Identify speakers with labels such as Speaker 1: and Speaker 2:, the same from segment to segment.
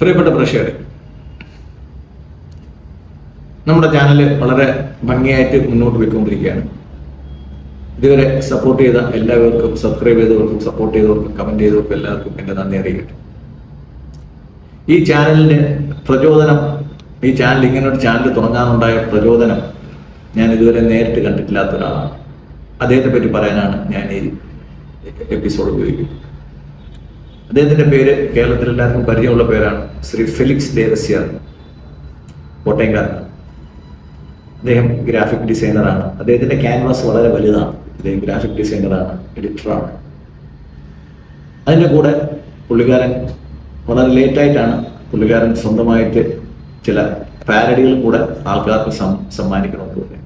Speaker 1: പ്രിയപ്പെട്ട പ്രേക്ഷകരെ, നമ്മുടെ ചാനൽ വളരെ ഭംഗിയായിട്ട് മുന്നോട്ട് പോയിക്കൊണ്ടിരിക്കുകയാണ്. ഇതുവരെ സപ്പോർട്ട് ചെയ്ത എല്ലാവർക്കും, സബ്സ്ക്രൈബ് ചെയ്തവർക്കും, സപ്പോർട്ട് ചെയ്തവർക്കും, കമന്റ് ചെയ്തവർക്കും എല്ലാവർക്കും എൻ്റെ നന്ദി അറിയിക്കട്ടെ. ഈ ചാനലിന് പ്രചോദനം, ഈ ചാനൽ ഇങ്ങനൊരു ചാനൽ തുടങ്ങാനുണ്ടായ പ്രചോദനം ഞാൻ ഇതുവരെ നേരിട്ട് കണ്ടിട്ടില്ലാത്ത ഒരാളാണ്. അദ്ദേഹത്തെ പറ്റി പറയാനാണ് ഞാൻ ഈ എപ്പിസോഡ് ഉപയോഗിക്കുന്നത്. അദ്ദേഹത്തിന്റെ പേര് കേരളത്തിൽ എല്ലാവർക്കും പരിചയമുള്ള പേരാണ്. ശ്രീ ഫെലിക്സ് ദേവസ്യാർ, കോട്ടയംകാരനാണ്. അദ്ദേഹം ഗ്രാഫിക് ഡിസൈനറാണ്. അദ്ദേഹത്തിന്റെ ക്യാൻവാസ് വളരെ വലുതാണ്. അദ്ദേഹം ഗ്രാഫിക് ഡിസൈനറാണ്, എഡിറ്ററാണ്. അതിൻ്റെ കൂടെ പുള്ളിക്കാരൻ വളരെ ലേറ്റായിട്ടാണ് പുള്ളിക്കാരൻ സ്വന്തമായിട്ട് ചില പാരഡികൾ കൂടെ ആൾക്കാർക്ക് സമ്മാനിക്കണമെന്ന് തോന്നി.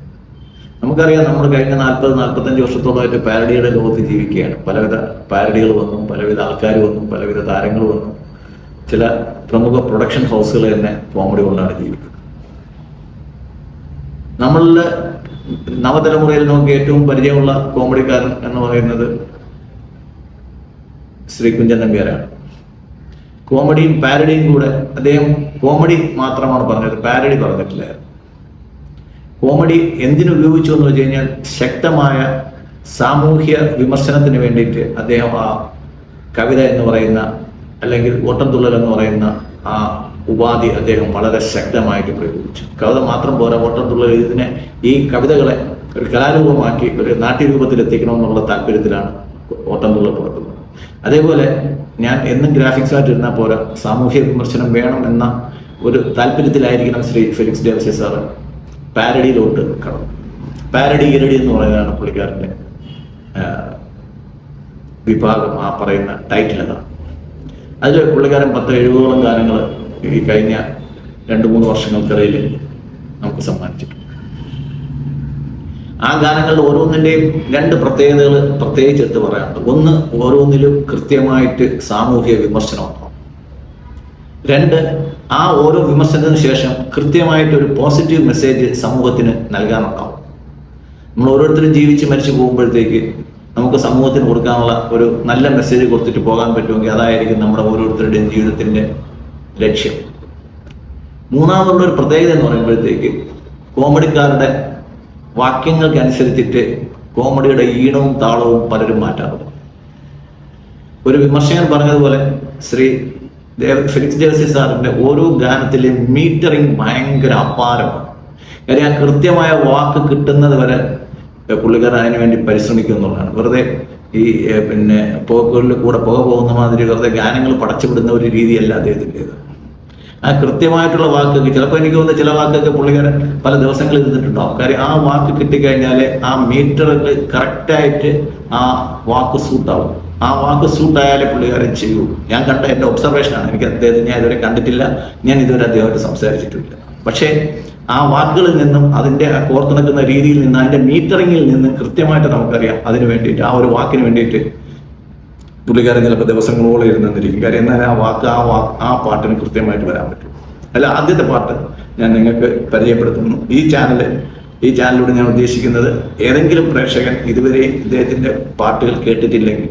Speaker 1: നമുക്കറിയാം, നമ്മൾ കഴിഞ്ഞ 40-45 വർഷത്തോളമായിട്ട് പാരഡിയുടെ ലോകത്ത് ജീവിക്കുകയാണ്. പലവിധ പാരഡികൾ വന്നു, പലവിധ ആൾക്കാർ വന്നു, പലവിധ താരങ്ങൾ വന്നു. ചില പ്രമുഖ പ്രൊഡക്ഷൻ ഹൗസുകൾ തന്നെ കോമഡി കൊണ്ടാണ് ജീവിക്കുന്നത്. നമ്മളുടെ നവതലമുറയിൽ നമുക്ക് ഏറ്റവും പരിചയമുള്ള കോമഡിക്കാരൻ എന്ന് പറയുന്നത് ശ്രീ കുഞ്ചൻ നമ്പ്യാരാണ്. കോമഡിയും പാരഡിയും കൂടെ അദ്ദേഹം കോമഡി മാത്രമാണ് പറഞ്ഞത്, പാരഡി പറഞ്ഞിട്ടില്ലായിരുന്നു. കോമഡി എന്തിനുപയോഗിച്ചു എന്ന് വെച്ച് കഴിഞ്ഞാൽ ശക്തമായ സാമൂഹ്യ വിമർശനത്തിന് വേണ്ടിയിട്ട് അദ്ദേഹം ആ കവിത എന്ന് പറയുന്ന, അല്ലെങ്കിൽ ഓട്ടംതുള്ളൽ എന്ന് പറയുന്ന ആ ഉപാധി അദ്ദേഹം വളരെ ശക്തമായിട്ട് പ്രയോഗിച്ചു. കവിത മാത്രം പോരാ, ഓട്ടംതുള്ളൽ ഇതിനെ, ഈ കവിതകളെ ഒരു കലാരൂപമാക്കി ഒരു നാട്യരൂപത്തിൽ എത്തിക്കണമെന്നുള്ള താല്പര്യത്തിലാണ് ഓട്ടംതുള്ളൽ പുറത്തുന്നത്. അതേപോലെ ഞാൻ എന്നും ഗ്രാഫിക്സ് ആയിട്ട് ഇരുന്നാൽ പോരാ, സാമൂഹ്യ വിമർശനം വേണം എന്ന ഒരു താല്പര്യത്തിലായിരിക്കണം ശ്രീ ഫെലിക്സ് ദേവസ്യാർ സാറ് പാരഡിയിലോട്ട് കടന്നു. പാരഡി ഇരടി എന്ന് പറയുന്നതാണ് പുള്ളിക്കാരൻ്റെ വിഭാഗം. ആ പറയുന്ന ടൈറ്റിൽ അതാണ്. അതിൽ പുള്ളിക്കാരൻ 10-70ഓളം ഗാനങ്ങൾ ഈ കഴിഞ്ഞ 2-3 വർഷങ്ങൾക്കിടയിൽ നമുക്ക് സമ്മാനിച്ചിട്ടുണ്ട്. ആ ഗാനങ്ങളുടെ ഓരോന്നിൻ്റെയും 2 പ്രത്യേകതകൾ പ്രത്യേകിച്ച് എടുത്ത് പറയാനുണ്ട്. ഒന്ന്, ഓരോന്നിലും കൃത്യമായിട്ട് സാമൂഹിക വിമർശനം ഉണ്ടാവും. 2, ആ ഓരോ വിമർശനത്തിന് ശേഷം കൃത്യമായിട്ട് ഒരു പോസിറ്റീവ് മെസ്സേജ് സമൂഹത്തിന് നൽകാനുണ്ടാവും. നമ്മൾ ഓരോരുത്തരും ജീവിച്ച് മരിച്ചു പോകുമ്പോഴത്തേക്ക് നമുക്ക് സമൂഹത്തിന് കൊടുക്കാനുള്ള ഒരു നല്ല മെസ്സേജ് കൊടുത്തിട്ട് പോകാൻ പറ്റുമെങ്കിൽ അതായിരിക്കും നമ്മുടെ ഓരോരുത്തരുടെയും ജീവിതത്തിന്റെ ലക്ഷ്യം. മൂന്നാമതുള്ളൊരു പ്രത്യേകത എന്ന് പറയുമ്പോഴത്തേക്ക് കോമഡിക്കാരുടെ വാക്യങ്ങൾക്കനുസരിച്ചിട്ട് കോമഡിയുടെ ഈണവും താളവും പലരും മാറ്റാറുണ്ട്. ഒരു വിമർശകൻ പറഞ്ഞതുപോലെ ശ്രീ ഫെലിക്സ് ദേവസ്യാർ സാറിന്റെ ഓരോ ഗാനത്തിലെ മീറ്ററിങ് ഭയങ്കര അപാരമാണ്. കാര്യം ആ കൃത്യമായ വാക്ക് കിട്ടുന്നത് വരെ പുള്ളിക്കാരൻ അതിനു വേണ്ടി പരിശ്രമിക്കും എന്നുള്ളതാണ്. വെറുതെ ഈ പോക്കുകളിൽ കൂടെ പുക പോകുന്ന മാതിരി വെറുതെ ഗാനങ്ങൾ പടച്ചുവിടുന്ന ഒരു രീതിയല്ല അദ്ദേഹത്തിൻ്റെത്. ആ കൃത്യമായിട്ടുള്ള വാക്കൊക്കെ, ചിലപ്പോൾ എനിക്ക് തോന്നുന്ന ചില വാക്കൊക്കെ പുള്ളിക്കാരൻ പല ദിവസങ്ങളിൽ ഇരുന്നിട്ടുണ്ടാവും. കാര്യം ആ വാക്ക് കിട്ടിക്കഴിഞ്ഞാൽ ആ മീറ്ററിൽ കറക്റ്റായിട്ട് ആ വാക്ക് സൂട്ടാവും. ആ വാക്ക് സൂട്ടായാലേ പുള്ളിക്കാരൻ ചെയ്യൂ. ഞാൻ കണ്ട എൻ്റെ ഒബ്സർവേഷനാണ്. എനിക്ക് അദ്ദേഹത്തെ ഞാൻ ഇതുവരെ കണ്ടിട്ടില്ല, ഞാൻ ഇതുവരെ അദ്ദേഹമായിട്ട് സംസാരിച്ചിട്ടില്ല. പക്ഷേ ആ വാക്കുകളിൽ നിന്നും അതിൻ്റെ കോർത്തിണക്കുന്ന രീതിയിൽ നിന്ന്, അതിൻ്റെ മീറ്ററിങ്ങിൽ നിന്നും കൃത്യമായിട്ട് നമുക്കറിയാം അതിന് വേണ്ടിയിട്ട്, ആ ഒരു വാക്കിന് വേണ്ടിയിട്ട് പുള്ളിക്കാരൻ ചിലപ്പോൾ ദിവസങ്ങളോളം ഇരുന്നിരിക്കും. കാര്യം എന്നാൽ ആ പാട്ടിന് കൃത്യമായിട്ട് വരാൻ പറ്റും. അല്ല, ആദ്യത്തെ പാട്ട് ഞാൻ നിങ്ങൾക്ക് പരിചയപ്പെടുത്തുന്നു. ഈ ചാനലിലൂടെ ഞാൻ ഉദ്ദേശിക്കുന്നത്, ഏതെങ്കിലും പ്രേക്ഷകൻ ഇതുവരെ ഇദ്ദേഹത്തിൻ്റെ പാട്ടുകൾ കേട്ടിട്ടില്ലെങ്കിൽ,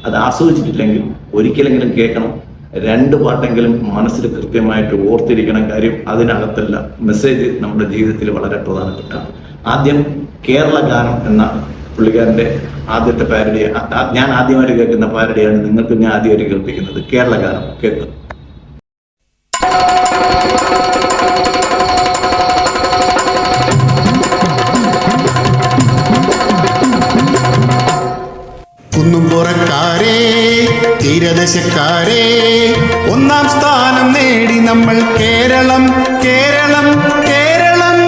Speaker 1: അത് ആസ്വദിച്ചിട്ടില്ലെങ്കിൽ ഒരിക്കലെങ്കിലും കേൾക്കണം. 2 പാട്ടെങ്കിലും മനസ്സിൽ കൃത്യമായിട്ട് ഓർത്തിരിക്കണം. കാര്യം അതിനകത്തുള്ള മെസ്സേജ് നമ്മുടെ ജീവിതത്തിൽ വളരെ പ്രധാനപ്പെട്ടാണ്. ആദ്യം കേരള ഗാനം എന്ന പുള്ളിക്കാരൻ്റെ ആദ്യത്തെ പാരഡി, ഞാൻ ആദ്യമായിട്ട് കേൾക്കുന്ന പാരഡിയാണ് നിങ്ങൾക്ക് ഞാൻ ആദ്യമായിട്ട് കേൾപ്പിക്കുന്നത്. കേരള ഗാനം കേൾക്കുക.
Speaker 2: കുന്നുംപുറക്കാരേ, തീരദേശക്കാരേ, 1ാം സ്ഥാനം നേടി നമ്മൾ കേരളം, കേരളം, കേരളം.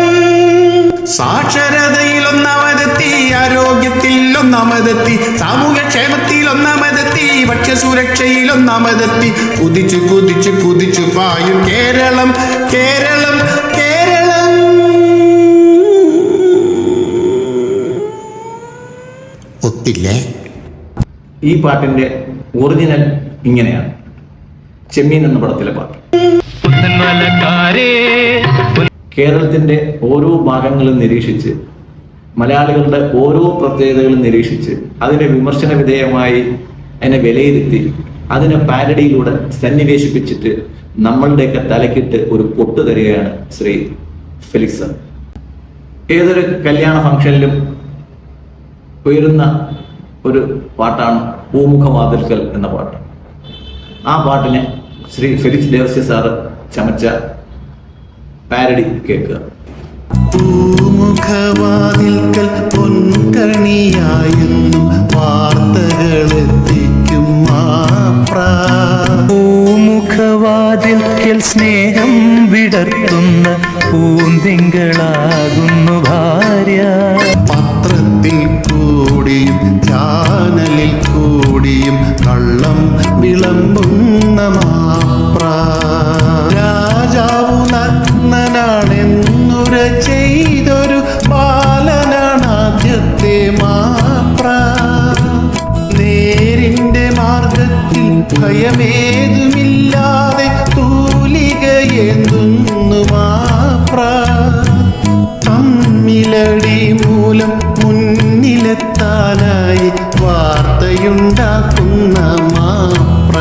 Speaker 2: സാക്ഷരതയിൽ 1ാമതെത്തി, ആരോഗ്യത്തിൽ 1ാമതെത്തി, സാമൂഹ്യക്ഷേമത്തിൽ 1ാമതെത്തി, ഭക്ഷ്യസുരക്ഷയിൽ 1ാമതെത്തി. കുതിച്ചു കുതിച്ചു കുതിച്ചു പായും കേരളം, കേരളം, കേരളം. ഒത്തില്ലേ?
Speaker 1: ഈ പാട്ടിന്റെ ഒറിജിനൽ ഇങ്ങനെയാണ്. ചെമ്മീൻ എന്ന പടത്തിലെ പാട്ട്. കേരളത്തിന്റെ ഓരോ ഭാഗങ്ങളും നിരീക്ഷിച്ച്, മലയാളികളുടെ ഓരോ പ്രത്യേകതകളും നിരീക്ഷിച്ച്, അതിനെ വിമർശന വിധേയമായി അതിനെ വിലയിരുത്തി, അതിനെ പാരഡിയിലൂടെ സന്നിവേശിപ്പിച്ചിട്ട് നമ്മളുടെയൊക്കെ തലക്കിട്ട് ഒരു പൊട്ട് തരികയാണ് ശ്രീ ഫെലിക്സ് സാർ. ഏതൊരു കല്യാണ ഫംഗ്ഷനിലും ഉയരുന്ന ഒരു പാട്ടാണ് പൂമുഖവാതിൽക്കൽ എന്ന പാട്ട്. ആ പാട്ടിനെ ശ്രീ ഫെലിക്സ് ദേവസ്യ സാറ് ചമച്ച പാരഡി കേൾക്കുക.
Speaker 2: പൂമുഖവാതിൽക്കൽ പൊൻകണിയായെന്നും വാർത്തകളെത്തിക്കും
Speaker 3: പൂമുഖവാതിൽക്കൽ സ്നേഹം വിടർത്തുന്ന പൂന്തിങ്കളാകുന്നു ഭാര്യ.
Speaker 2: പത്രത്തിൽ കൂടിയും ചാനലിൽ കൂടിയും കള്ളം വിളമ്പുന്ന മാപ്ര. രാജാവു നഗ്നനാണെന്നുര ചെയ്തൊരു ബാലനാണ് ആദ്യത്തെ മാപ്ര. നേരിന്റെ മാർഗത്തിൽ ഭയമേതുമില്ലാതെ തൂലികയെന്തുന്നു മാപ്ര. തമ്മിലടി മൂലം മുന്നിലെത്താനായി വാർത്തയുണ്ടാക്കുന്ന മാപ്ര.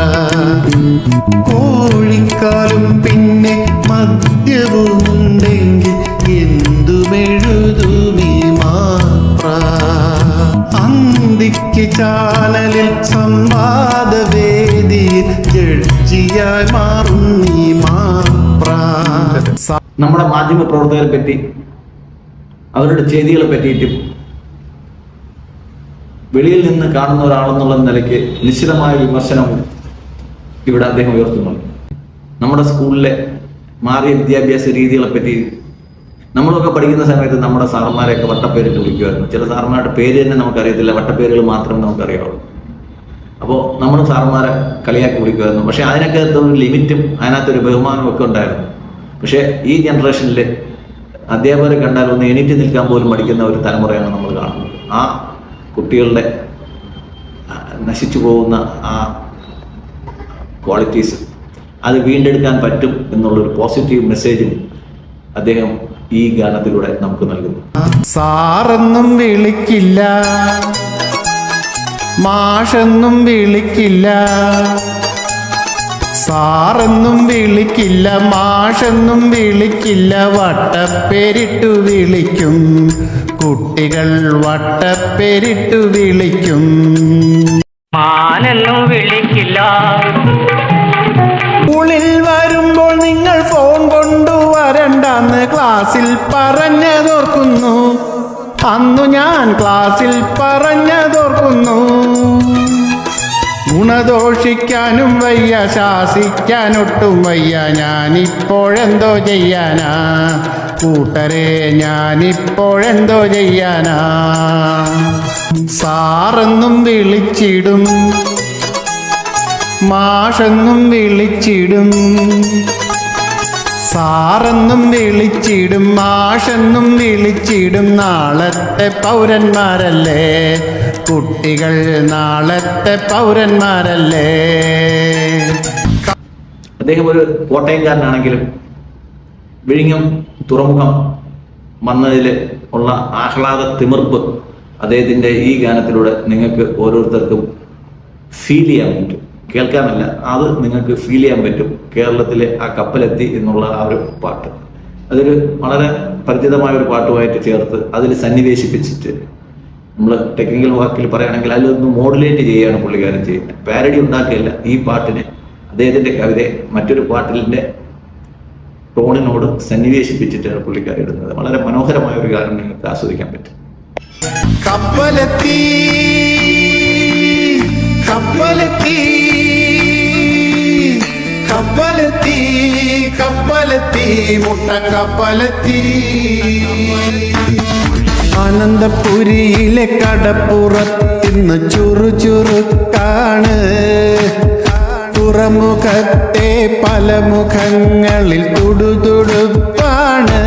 Speaker 2: കോഴിക്കാലും പിന്നെ മദ്യവുമുണ്ടെങ്കിൽ എന്തുമെഴുതുമീ മാപ്ര. അന്തിക്ക് ചാനലിൽ സംവാദവേദിയിൽ ജഡ്ജിയായി മാറും നീ മാപ്ര.
Speaker 1: നമ്മുടെ മാധ്യമ പ്രവർത്തകരെ പറ്റി, അവരുടെ ചെയ്തികളെ പറ്റിയിട്ടും വെളിയിൽ നിന്ന് കാണുന്ന ഒരാളെന്നുള്ള നിലയ്ക്ക് നിശ്ചിതമായ വിമർശനവും ഇവിടെ അദ്ദേഹം ഉയർത്തുന്നുണ്ട്. നമ്മുടെ സ്കൂളിലെ മാറിയ വിദ്യാഭ്യാസ രീതികളെ പറ്റി നമ്മളൊക്കെ പഠിക്കുന്ന സമയത്ത് നമ്മുടെ സാറന്മാരെയൊക്കെ വട്ടപ്പേരിട്ട് വിളിക്കുമായിരുന്നു. ചില സാറന്മാരുടെ പേര് തന്നെ നമുക്കറിയത്തില്ല, വട്ടപ്പേരുകൾ മാത്രമേ നമുക്കറിയാവുള്ളൂ. അപ്പോൾ നമ്മൾ സാറന്മാരെ കളിയാക്കി വിളിക്കുമായിരുന്നു. പക്ഷെ അതിനൊക്കെ ഒരു ലിമിറ്റും അതിനകത്തൊരു ബഹുമാനവും ഒക്കെ ഉണ്ടായിരുന്നു. പക്ഷേ ഈ ജനറേഷനിൽ അധ്യാപകരെ കണ്ടാൽ ഒന്ന് എണീറ്റ് നിൽക്കാൻ പോലും പഠിക്കുന്ന ഒരു തലമുറയാണ് നമ്മൾ കാണുന്നത്. ആ കുട്ടികളുടെ നശിച്ചു പോകുന്ന ആ ക്വാളിറ്റീസ് അത് വീണ്ടെടുക്കാൻ പറ്റും എന്നുള്ളൊരു പോസിറ്റീവ് മെസ്സേജും അദ്ദേഹം ഈ ഗാനത്തിലൂടെ നമുക്ക് നൽകുന്നു.
Speaker 2: സാറെന്നും വിളിക്കില്ല, മാഷെന്നും വിളിക്കില്ല. സാറെന്നും വിളിക്കില്ല, മാഷെന്നും വിളിക്കില്ല, വട്ടപ്പേരിട്ടു വിളിക്കും. കുട്ടികൾ വട്ടപ്പേരിട്ടു വിളിക്കും.
Speaker 3: മാനെന്നും വിളിക്കില്ല.
Speaker 2: സ്കൂളിൽ വരുമ്പോൾ നിങ്ങൾ ഫോൺ കൊണ്ടുവരണ്ടെന്ന് ക്ലാസ്സിൽ പറഞ്ഞതോർക്കുന്നു. അന്നു ഞാൻ ക്ലാസ്സിൽ പറഞ്ഞതോർക്കുന്നു. ഗുണദോഷിക്കാനും വയ്യ, ശാസിക്കാനൊട്ടും വയ്യ. ഞാനിപ്പോഴെന്തോ ചെയ്യാനാ കൂട്ടരെ, ഞാനിപ്പോഴെന്തോ ചെയ്യാനാ. സാറെന്നും വിളിച്ചിടും, മാഷെന്നും വിളിച്ചിടും. സാറെന്നും വിളിച്ചിടും, മാഷെന്നും വിളിച്ചിടും. നാളത്തെ പൗരന്മാരല്ലേ കുട്ടികൾ, നാളത്തെ പൗരന്മാരല്ലേ.
Speaker 1: അദ്ദേഹം ഒരു കോട്ടയംകാരനാണെങ്കിലും വിഴിഞ്ഞം തുറമുഖം വന്നതിൽ ഉള്ള ആഹ്ലാദ തിമിർപ്പ് അദ്ദേഹത്തിൻ്റെ ഈ ഗാനത്തിലൂടെ നിങ്ങൾക്ക് ഓരോരുത്തർക്കും ഫീൽ ചെയ്യാൻ പറ്റും. കേൾക്കാനല്ല, അത് നിങ്ങൾക്ക് ഫീൽ ചെയ്യാൻ പറ്റും. കേരളത്തിലെ ആ കപ്പലെത്തി എന്നുള്ള ആ ഒരു പാട്ട്, അതൊരു വളരെ പരിചിതമായ ഒരു പാട്ടുമായിട്ട് ചേർത്ത് അതിൽ സന്നിവേശിപ്പിച്ചിട്ട് നമ്മൾ ടെക്നിക്കൽ വാക്കിൽ പറയുകയാണെങ്കിൽ അതിലൊന്ന് മോഡുലേറ്റ് ചെയ്യുകയാണ് പുള്ളിക്കാരൻ ചെയ്യുന്നത്. പാരഡി ഉണ്ടാക്കിയല്ല, ഈ പാട്ടിനെ അദ്ദേഹത്തിൻ്റെ കവിതയെ മറ്റൊരു പാട്ടിൻ്റെ ടോണിനോട് സന്നിവേശിപ്പിച്ചിട്ടാണ് പുള്ളിക്കാരൻ ഇടുന്നത്. വളരെ മനോഹരമായ ഒരു ഗാനം നിങ്ങൾക്ക് ആസ്വദിക്കാൻ പറ്റും.
Speaker 2: കപ്പലെത്തി, കപ്പലെത്തി, കപ്പലെത്തി, കപ്പലെത്തി, മുട്ടക്കപ്പലെത്തി. അനന്തപുരിയിലെ കടപ്പുറത്തിന്ന് ചുറുചുറുക്കാണ്. തുറമുഖത്തെ പല മുഖങ്ങളിൽ തുടുതുടുപ്പാണ്.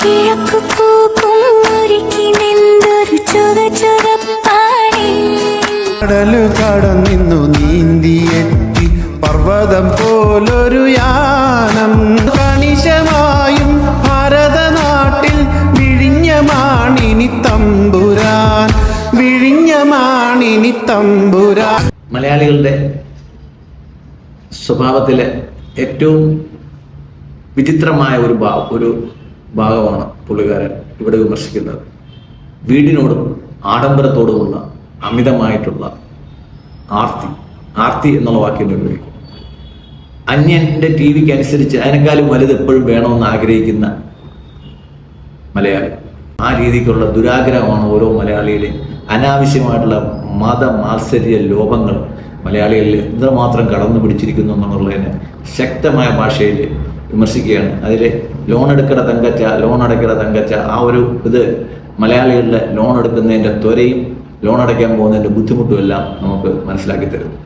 Speaker 4: കിഴക്കു പൂക്കും ഒരുക്കിനെന്തൊരു ചുകചുകപ്പാണ്.
Speaker 2: കടലു കടന്നിന്നു നീന്തിയെത്തി പർവ്വതം പോലൊരു യാനം. കണിശമായും ഭാരതനാട്ടിൽ വിഴിഞ്ഞമാണിനി തമ്പുരാൻ, വിഴിഞ്ഞമാണിനി തമ്പുരാൻ.
Speaker 1: മലയാളികളുടെ സ്വഭാവത്തിലെ ഏറ്റവും വിചിത്രമായ ഒരു ഭാഗമാണ് പുള്ളിക്കാരൻ ഇവിടെ വിമർശിക്കുന്നത്. വീടിനോടും ആഡംബരത്തോടുമുള്ള അമിതമായിട്ടുള്ള ആർത്തി എന്നുള്ള വാക്കിനെ ഉപയോഗിക്കും. അന്യന്റെ ടി വിക്ക് അനുസരിച്ച് അതിനേക്കാളും വലുത് എപ്പോഴും വേണമെന്ന് ആഗ്രഹിക്കുന്ന മലയാളി. ആ രീതിക്കുള്ള ദുരാഗ്രഹമാണ് ഓരോ മലയാളിയുടെയും. അനാവശ്യമായിട്ടുള്ള മാത്സര്യ ലോപങ്ങൾ മലയാളികളിൽ എത്രമാത്രം കടന്നു പിടിച്ചിരിക്കുന്നു എന്നുള്ളതിന് ശക്തമായ ഭാഷയിൽ വിമർശിക്കുകയാണ്. അതിൽ ലോൺ അടയ്ക്കട തങ്കച്ച ആ ഒരു ഇത് മലയാളികളുടെ ലോൺ എടുക്കുന്നതിൻ്റെ ത്വരയും ലോൺ അടയ്ക്കാൻ പോകുന്നതിൻ്റെ ബുദ്ധിമുട്ടും എല്ലാം നമുക്ക് മനസ്സിലാക്കി തരുന്നു.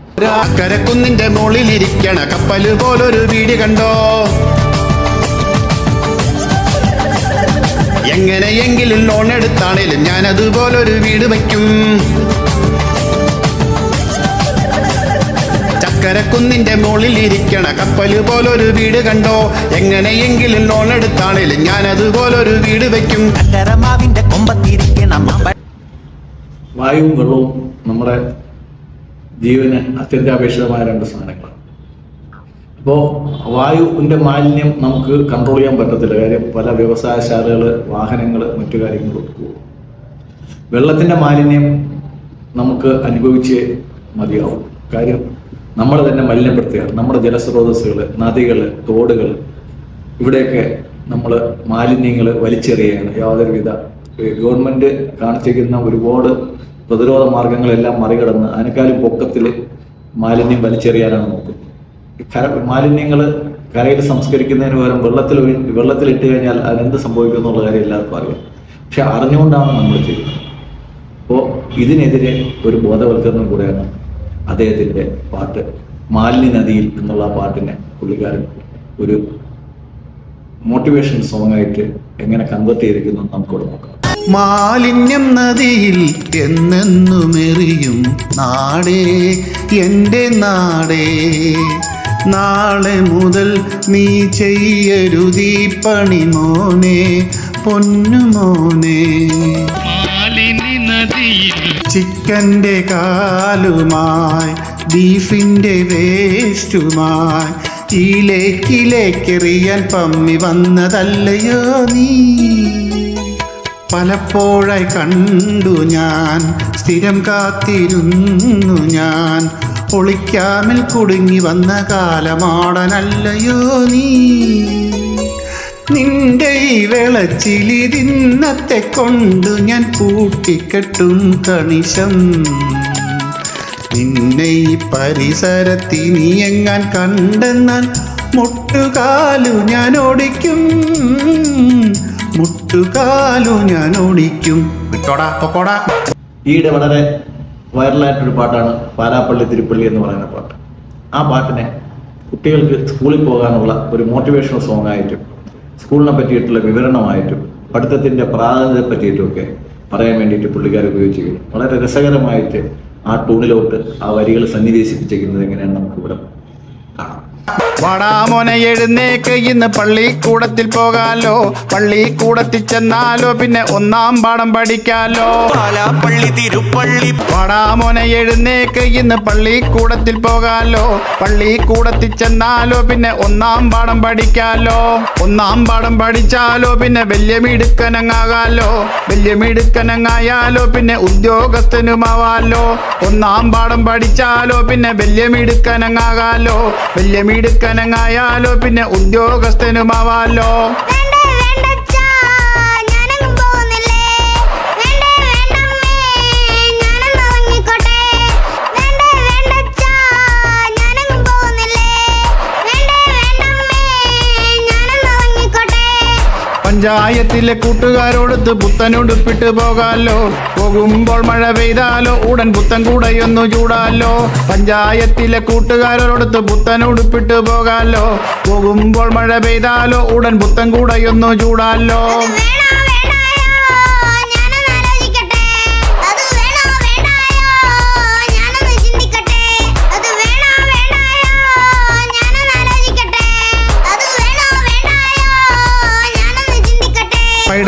Speaker 2: കരക്കുന്നിന്റെ മുകളിലിരിക്കണ കപ്പല് പോലൊരു വീട് കണ്ടോ, എങ്ങനെയെങ്കിലും ലോൺ എടുത്താണേലും ഞാൻ അതുപോലൊരു വീട് വയ്ക്കും. ചക്കരക്കുന്നിന്റെ മുകളിലിരിക്കണ കപ്പല് പോലൊരു വീട് കണ്ടോ, എങ്ങനെയെങ്കിലും ലോൺ എടുത്താണേലും ഞാൻ അതുപോലൊരു വീട് വയ്ക്കും.
Speaker 1: വായുവും വെള്ളവും നമ്മുടെ ജീവന് അത്യന്താപേക്ഷിതമായ രണ്ട് സാധനങ്ങളാണ്. അപ്പോൾ വായുവിൻ്റെ മാലിന്യം നമുക്ക് കൺട്രോൾ ചെയ്യാൻ പറ്റത്തില്ല. കാര്യം പല വ്യവസായശാലകൾ, വാഹനങ്ങൾ, മറ്റു കാര്യങ്ങളൊക്കെ പോകും. വെള്ളത്തിൻ്റെ മാലിന്യം നമുക്ക് അനുഭവിച്ചേ മതിയാവും. കാര്യം നമ്മൾ തന്നെ മലിനപ്പെടുത്തുകയാണ്. നമ്മുടെ ജലസ്രോതസ്സുകൾ, നദികൾ, തോടുകൾ, ഇവിടെയൊക്കെ നമ്മൾ മാലിന്യങ്ങൾ വലിച്ചെറിയുകയാണ്. യാതൊരുവിധ ഗവൺമെൻറ് കാണിച്ചിരിക്കുന്ന ഒരുപാട് പ്രതിരോധ മാർഗങ്ങളെല്ലാം മറികടന്ന് അതിനേക്കാളും പൊക്കത്തിൽ മാലിന്യം വലിച്ചെറിയാനാണ് നോക്കുന്നത്. മാലിന്യങ്ങൾ കരയിൽ സംസ്കരിക്കുന്നതിന് പകരം വെള്ളത്തിലിട്ട് കഴിഞ്ഞാൽ അതിനെന്ത് സംഭവിക്കും എന്നുള്ള കാര്യം എല്ലാവർക്കും അറിയാം. പക്ഷെ അറിഞ്ഞുകൊണ്ടാണ് നമ്മൾ ചെയ്യുന്നത്. അപ്പോൾ ഇതിനെതിരെ ഒരു ബോധവൽക്കരണം കൂടെയാണ് അദ്ദേഹത്തിൻ്റെ പാട്ട് മാലിന്യ നദിയിൽ എന്നുള്ള പാട്ടിനെ പുള്ളിക്കാരൻ ഒരു മോട്ടിവേഷൻ സോങ് ആയിട്ട് എങ്ങനെ കൺവേർട്ട് ചെയ്തിരിക്കുന്നു നമുക്കിവിടെ നോക്കാം.
Speaker 2: മാലിന്യം നദിയിൽ എന്നെന്നുമെറിയും നാടേ എൻ്റെ നാടേ, നാളെ മുതൽ നീ ചെയ്യരുതീ പണി മോനെ പൊന്നുമോനെ. ചിക്കൻ്റെ കാലുമായി ബീഫിൻ്റെ വേസ്റ്റുമായി ഈ ലേക്കിലേക്കെറിയാൻ പമ്മി വന്നതല്ലയോ നീ. പലപ്പോഴായി കണ്ടു ഞാൻ, സ്ഥിരം കാത്തിരുന്നു ഞാൻ, ഒളിക്കാമിൽ കുടുങ്ങി വന്ന കാലമാടനല്ലയോ നീ. നിന്റെ ഈ വെളച്ചിലി ദിന്നത്തെ കൊണ്ടു ഞാൻ പൂട്ടിക്കെട്ടും കണിശം. നിന്നെ ഈ പരിസരത്തിനി എങ്ങാൻ കണ്ടെന്നാൽ മുട്ടുകാലു ഞാൻ ഓടിക്കും, മുട്ടുകാലു ഞാൻ ഓടിക്കും. വിട്ടോടാ പൊക്കോടാ.
Speaker 1: ഈയിടെ വളരെ വൈറലായിട്ടൊരു പാട്ടാണ് പാലാപ്പള്ളി തിരുപ്പള്ളി എന്ന് പറയുന്ന പാട്ട്. ആ പാട്ടിനെ കുട്ടികൾക്ക് സ്കൂളിൽ പോകാനുള്ള ഒരു മോട്ടിവേഷണൽ സോങ് ആയിട്ടും സ്കൂളിനെ പറ്റിയിട്ടുള്ള വിവരണമായിട്ടും പഠിത്തത്തിൻ്റെ പ്രാധാന്യത്തെ പറ്റിയിട്ടുമൊക്കെ പറയാൻ വേണ്ടിയിട്ട് പുള്ളിക്കാർ ഉപയോഗിച്ചിരിക്കുന്നു. വളരെ രസകരമായിട്ട് ആ ടൂണിലോട്ട് ആ വരികൾ സന്നിവേശിപ്പിച്ചിരിക്കുന്നത് എങ്ങനെയാണ് നമുക്കിവിടെ കാണാം.
Speaker 2: വാടാമോനെ എഴുന്നേക്ക്, ഇന്ന് പള്ളിക്കൂടത്തിൽ പോകാലോ, പള്ളിക്കൂടത്തിൽ ചെന്നാലോ പിന്നെ ഒന്നാം പാഠം പഠിക്കാലോ.
Speaker 5: പാലാപ്പള്ളി തിരുപ്പള്ളി.
Speaker 2: വാടാമോനെ എഴുന്നേക്ക്, ഇന്ന് പള്ളിക്കൂടത്തിൽ പോകാലോ, പള്ളിക്കൂടത്തിൽ ചെന്നാലോ പിന്നെ ഒന്നാം പാഠം പഠിക്കാലോ. ഒന്നാം പാഠം പഠിച്ചാലോ പിന്നെ വലിയ മിടുക്കനങ്ങാകാലോ, വലിയ മിടുക്കനങ്ങായാലോ പിന്നെ ഉദ്യോഗസ്ഥനുമാവാലോ. ഒന്നാം പാഠം പഠിച്ചാലോ പിന്നെ വലിയ മിടുക്കനങ്ങാകാലോ, വലിയ മിടുക്കനങ്ങായാലോ പിന്നെ ഉദ്യോഗസ്ഥനുമാവാലോ. പഞ്ചായത്തിലെ കൂട്ടുകാരോടൊത്ത് പുത്തനുടുപ്പിട്ട് പോകാലോ, പോകുമ്പോൾ മഴ പെയ്താലോ ഉടൻ പുത്തൻ കൂടയൊന്നു ചൂടാലോ. പഞ്ചായത്തിലെ കൂട്ടുകാരോടൊത്ത് പുത്തനുടുപ്പിട്ട് പോകാലോ, പോകുമ്പോൾ മഴ പെയ്താലോ ഉടൻ പുത്തൻ കൂടയൊന്നു ചൂടാലോ.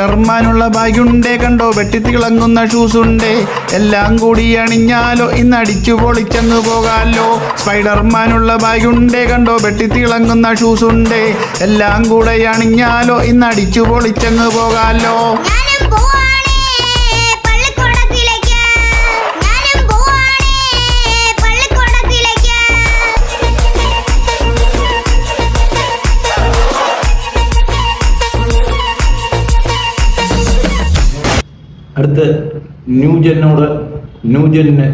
Speaker 2: സ്പൈഡർമാനുള്ള ബാഗുണ്ടേ കണ്ടോ, വെട്ടിത്തിളങ്ങുന്ന ഷൂസ് ഉണ്ടേ, എല്ലാം കൂടി അണിഞ്ഞാലോ ഇന്ന് അടിച്ചു പൊളിച്ചങ്ങ് പോകാലോ. സ്പൈഡർമാനുള്ള ബാഗുണ്ടേ കണ്ടോ, വെട്ടിത്തിളങ്ങുന്ന ഷൂസ് ഉണ്ടേ, എല്ലാം കൂടെ അണിഞ്ഞാലോ ഇന്ന് അടിച്ചു പൊളിച്ചങ്ങ് പോകാലോ.
Speaker 4: ഞാനും പോവാണേ പള്ളിക്കൂടത്തിലേക്ക്, ഞാനും പോവാണേ പള്ളിക്കൂടത്തിലേക്ക്.
Speaker 1: അടുത്ത് ന്യൂജന്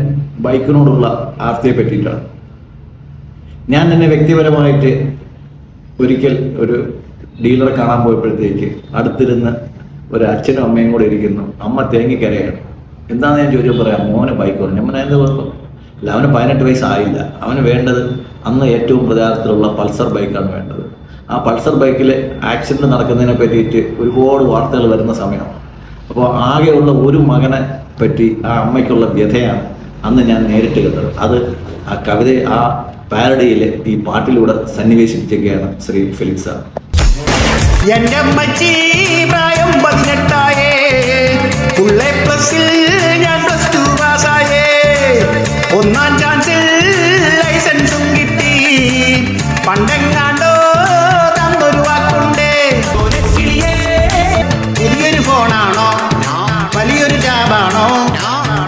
Speaker 1: ബൈക്കിനോടുള്ള ആർത്തിയെ പറ്റിയിട്ടാണ്. ഞാൻ തന്നെ വ്യക്തിപരമായിട്ട് ഒരിക്കൽ ഒരു ഡീലറെ കാണാൻ പോയപ്പോഴത്തേക്ക് അടുത്തിരുന്ന് ഒരു അച്ഛനും അമ്മയും കൂടെ ഇരിക്കുന്നു. അമ്മ തേങ്ങിക്കരയാണ്. എന്താണെന്ന് ഞാൻ ചോദിച്ചാൽ പറയാം, മോന് ബൈക്ക് പറഞ്ഞു. ഞാൻ എന്ത് കുഴപ്പം അല്ല, അവന് 18 വയസ്സായില്ല. അവന് വേണ്ടത് അന്ന് ഏറ്റവും പ്രചാരത്തിലുള്ള പൾസർ ബൈക്കാണ് വേണ്ടത്. ആ പൾസർ ബൈക്കിൽ ആക്സിഡൻറ്റ് നടക്കുന്നതിനെ പറ്റിയിട്ട് ഒരുപാട് വാർത്തകൾ വരുന്ന സമയമാണ്. അപ്പോൾ ആകെയുള്ള ഒരു മകനെ പറ്റി ആ അമ്മയ്ക്കുള്ള വ്യഥയാണ് അന്ന് ഞാൻ നേരിട്ട് കണ്ടത്. അത് ആ കവിത, ആ പാരഡിയിൽ ഈ പാട്ടിലൂടെ സന്നിവേശിപ്പിച്ചൊക്കെയാണ് ശ്രീ ഫെലിക്സ് സാർ.
Speaker 2: എന്റെ അമ്മച്ചി പ്രായം 18 ഫുൾ എ പ്ലസിൽ ഞാൻ +2 പാസ്സായേ. ഒന്നാം ചാൻസിൽ ലൈസൻസും കിട്ടി. പണ്ടെങ്ങാണ്ടോ തന്നൊരു വാക്കുണ്ടേ, പുതിയൊരു ഫോണാണോ, വലിയൊരു ടാബാണോ,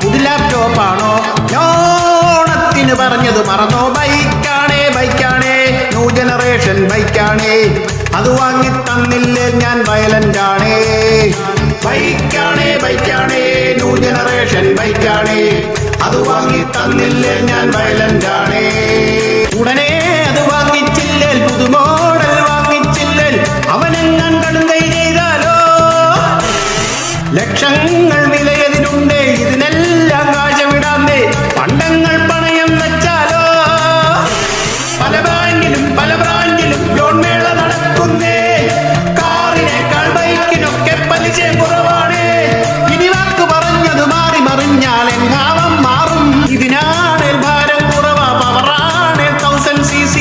Speaker 2: പുതിയ ലാപ്ടോപ്പാണോ, ഓണത്തിന് പറഞ്ഞത് മറന്നോ. ബൈക്കാണേ ബൈക്കാണേ, ന്യൂ ജനറേഷൻ ബൈക്കാണേ, അത് വാങ്ങി തന്നില്ലേ ഞാൻ വയലന്റ് ആണേ. ബൈക്കാണേ ബൈക്കാണേ, ന്യൂ ജനറേഷൻ ബൈക്കാണേ, അത് വാങ്ങി തന്നില്ലേ ഞാൻ വയലന്റ് ആണേ. ഉടനെ അത് വാങ്ങിച്ചില്ലേ, പുതുമോഡൽ വാങ്ങിച്ചില്ലേ, അവനെങ്ങാൻ കടുങ്കൈ ചെയ്താലോ. ലക്ഷങ്ങൾ വിലയതിനുണ്ടേ, ഇതിനെല്ലാം കാശവിടാന്നേ, പണ്ടങ്ങൾ പണയം വെച്ചാലോ. പല ബ്രാൻഡിലും ലോൺ മേള നടക്കുന്നേ, കാറിനേക്കാൾ ബൈക്കിനൊക്കെ പലിശ കുറവാണ്. ഇനി വാക്ക് പറഞ്ഞത് മാറി മറിഞ്ഞാൽ എങ്ങാവം മാറും. ഇതിനാണ് ഭാരം കുറവാ, പവറാണ് 1000cc,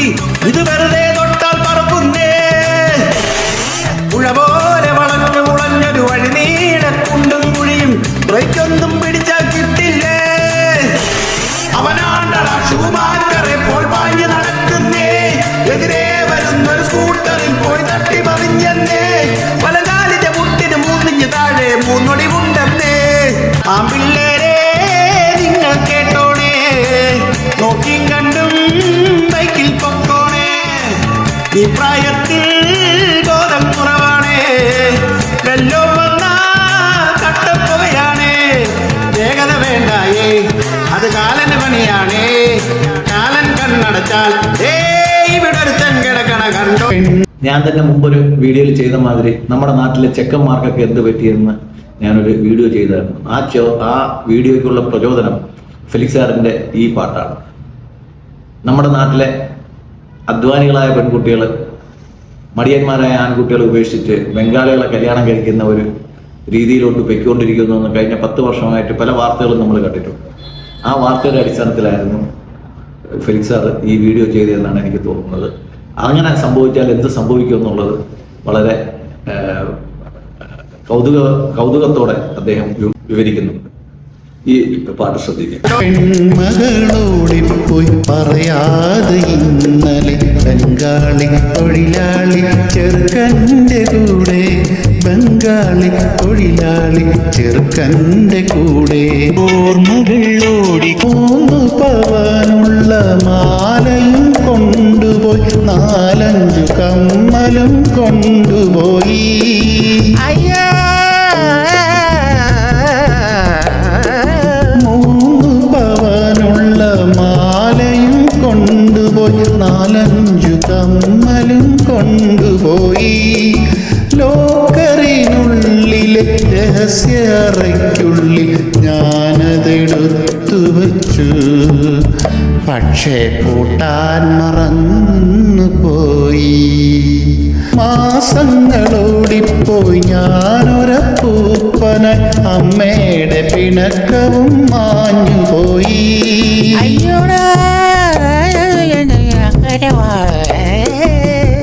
Speaker 2: ഇത് വെറുതെ തൊട്ടാൽ പറക്കുന്നേ. പുഴ പോലെ വളഞ്ഞു മുളഞ്ഞൊരു വഴി നീളെ കുണ്ടും കുഴിയും, ബ്രേക്കൊന്നും പിടിച്ചാൽ കിട്ടില്ലേ. അവനാണ്ടടാ ഷൂമാക്കറെ പോൽ പാഞ്ഞു നടക്കുന്നേ, എതിരെ വരുന്നൊരു സ്കൂട്ടറിൽ പോയി തട്ടി മറിഞ്ഞെന്നേ. വലകാലിന്റെ മുട്ടിന് 3 ഇഞ്ച് താഴെ 3 ഒടിവുണ്ടെന്നേ. ആ പിള്ളേരെ നിങ്ങൾ കേട്ടോണേ, നോക്കിയും കണ്ടും ബൈക്കിൽ പൊക്കോണേ. ഈ പ്രായത്തിൽ ബോധം കുറവാണേ, വെല്ലോ വന്നാ കട്ടപ്പുകയാണേ. വേഗത വേണ്ടായേ, അത് കാലന് പണിയാണേ. കാലൻ കണ്ണടച്ചാൽ ഇവിടെ ഒരുത്തൻ കിടക്കണ കണ്ടോ.
Speaker 1: ഞാൻ തന്നെ മുമ്പൊരു വീഡിയോയിൽ ചെയ്ത മാതിരി നമ്മുടെ നാട്ടിലെ ചെക്കന്മാർക്കൊക്കെ എന്ത് പറ്റിയെന്ന് ഞാനൊരു വീഡിയോ ചെയ്തായിരുന്നു. ആ വീഡിയോയ്ക്കുള്ള പ്രചോദനം ഫെലിക്സ് സാറിൻ്റെ ഈ പാട്ടാണ്. നമ്മുടെ നാട്ടിലെ അധ്വാനികളായ പെൺകുട്ടികൾ മടിയന്മാരായ ആൺകുട്ടികളെ ഉപേക്ഷിച്ച് ബംഗാളികളെ കല്യാണം കഴിക്കുന്ന ഒരു രീതിയിലോട്ട് പൊയ്ക്കൊണ്ടിരിക്കുന്നു എന്ന് കഴിഞ്ഞ 10 വർഷമായിട്ട് പല വാർത്തകളും നമ്മൾ കണ്ടിട്ടുണ്ട്. ആ വാർത്തയുടെ അടിസ്ഥാനത്തിലായിരുന്നു ഫെലിക്സ് സാർ ഈ വീഡിയോ ചെയ്തതെന്നാണ് എനിക്ക് തോന്നുന്നത്. അങ്ങനെ സംഭവിച്ചാൽ എന്ത് സംഭവിക്കും എന്നുള്ളത് വളരെ കൗതുകത്തോടെ അദ്ദേഹം വിവരിക്കുന്നുണ്ട്. ഈ പാട്ട് ശ്രദ്ധിക്കുക.
Speaker 2: പെൺമകളോടിപ്പോയി പറയാതെ ഇന്നലെ ബംഗാളി തൊഴിലാളി ചെറുക്കൻ്റെ കൂടെ, ബംഗാളി തൊഴിലാളി ചെറുക്കൻ്റെ കൂടെ.
Speaker 3: ഓർമ്മകളോടി
Speaker 2: 3 പവനുള്ള മാലയും കൊണ്ടുപോയി, 4-5 കമ്മലും കൊണ്ടുപോയി.
Speaker 6: അയ്യോ
Speaker 2: 3 പവനുള്ള മാലയും കൊണ്ടുപോയി, 4-5 കമ്മലും കൊണ്ടുപോയി. ലോക്കറിനുള്ളിലെ രഹസ്യ അറയ്ക്കുള്ളിൽ ഞാനതെടുത്തു വച്ചു, പക്ഷേ പൂട്ടാൻ മറന്നു പോയി. മാസങ്ങളോടിപ്പോയി ഞാനൊരപ്പൂപ്പന, അമ്മയുടെ പിണക്കവും മാഞ്ഞുപോയി.
Speaker 6: അയ്യോടാ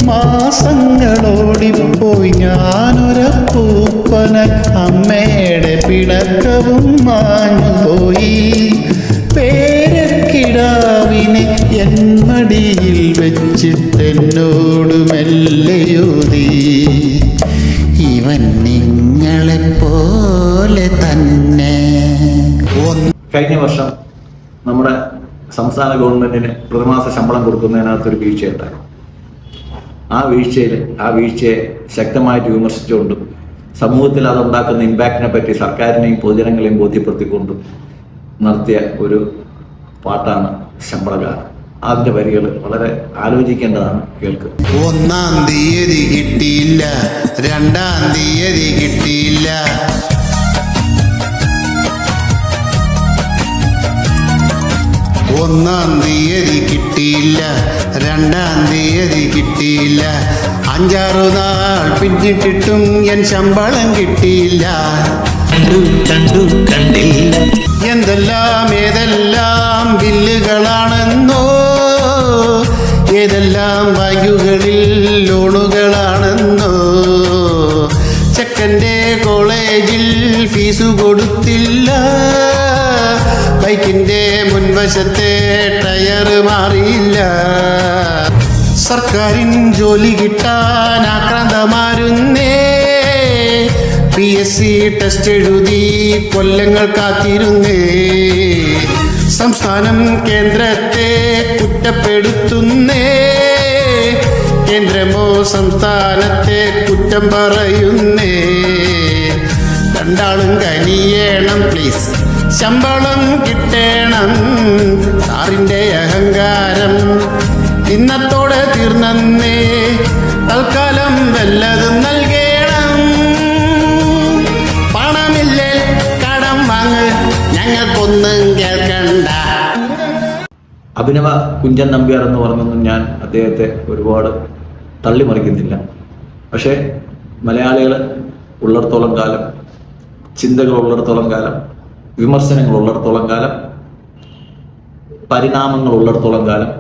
Speaker 2: മാസ മാസങ്ങളോടിപ്പോയി ഞാനൊരപ്പൂപ്പന അമ്മയുടെ പിണക്കവും മാഞ്ഞുപോയി പേരക്കിടാവിനെ എൻ മടിയിൽ വെച്ചിട്ടെന്നോട് മെല്ലയോതി ഇവൻ നിങ്ങളെപ്പോലെ തന്നെ.
Speaker 1: കഴിഞ്ഞ വർഷം നമ്മുടെ സംസ്ഥാന ഗവൺമെന്റിന് പ്രതിമാസ ശമ്പളം കൊടുക്കുന്നതിനകത്തൊരു വീഴ്ചയുണ്ടായി. ആ വീഴ്ചയെ ശക്തമായിട്ട് വിമർശിച്ചുകൊണ്ടും സമൂഹത്തിൽ അതുണ്ടാക്കുന്ന ഇമ്പാക്റ്റിനെ പറ്റി സർക്കാരിനെയും പൊതുജനങ്ങളെയും ബോധ്യപ്പെടുത്തിക്കൊണ്ടും നടത്തിയ ഒരു പാട്ടാണ് ശമ്പളഗാനം. അതിന്റെ വരികൾ വളരെ ആലോചിക്കേണ്ടതാണ്. കേൾക്കുക.
Speaker 2: 1-ാം തീയതി കിട്ടിയില്ല, 2-ാം തീയതി കിട്ടിയില്ല, 1-ാം തീയതി കിട്ടിയില്ല, 2-ാം തീയതി കിട്ടിയില്ല, 5-6 നാൾ പിന്നിട്ടിട്ടും എൻ ശമ്പളം കിട്ടിയില്ല.
Speaker 3: കണ്ടില്ല
Speaker 2: എന്തെല്ലാം ഏതെല്ലാം ബില്ലുകളാണെന്നോ, ഏതെല്ലാം ബാങ്കുകളിൽ ലോണുകളാണെന്നോ, ചെക്കൻ്റെ കോളേജിൽ ഫീസ് കൊടുത്തില്ല, ബൈക്കിൻ്റെ മുൻവശത്തെ ടയർ മാറിയില്ല, സർക്കാരിൻ ജോലി കിട്ടാൻ ആക്രാന്തമാരുന്നേ, PSC ടെസ്റ്റ് എഴുതി കൊല്ലങ്ങൾ കാത്തിരുന്നേ, സംസ്ഥാനം കേന്ദ്രത്തെ കുറ്റപ്പെടുത്തുന്നേ, കേന്ദ്രമോ സംസ്ഥാനത്തെ കുറ്റം പറയുന്നേ. രണ്ടാളും കനിയേണം പ്ലീസ്, ശമ്പളം കിട്ടേണം. സാറിൻ്റെ അഹങ്കാരം ഇന്നത്തോടെ തീർന്നേ, തൽക്കാലം വല്ലതും നൽകേണം. പണമില്ലേ കടം വാങ്ങ്, ഞങ്ങൾക്കൊന്നും കേൾക്കണ്ട.
Speaker 1: അഭിനവ കുഞ്ചൻ നമ്പ്യാർ എന്ന് പറഞ്ഞൊന്നും ഞാൻ അദ്ദേഹത്തെ ഒരുപാട് തള്ളിമറിക്കുന്നില്ല. പക്ഷേ മലയാളികൾ ഉള്ളിടത്തോളം കാലം, ചിന്തകൾ ഉള്ളിടത്തോളം കാലം, വിമർശനങ്ങൾ ഉള്ളിടത്തോളം കാലം, പരിണാമങ്ങൾ ഉള്ളിടത്തോളം കാലം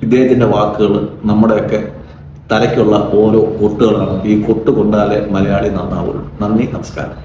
Speaker 1: ഇദ്ദേഹത്തിൻ്റെ വാക്കുകൾ നമ്മുടെയൊക്കെ തലയ്ക്കുള്ള ഓരോ കൊട്ടുകളാണ്. ഈ കൊട്ട് കൊണ്ടാലേ മലയാളി നന്നാവുള്ളൂ. നന്ദി, നമസ്കാരം.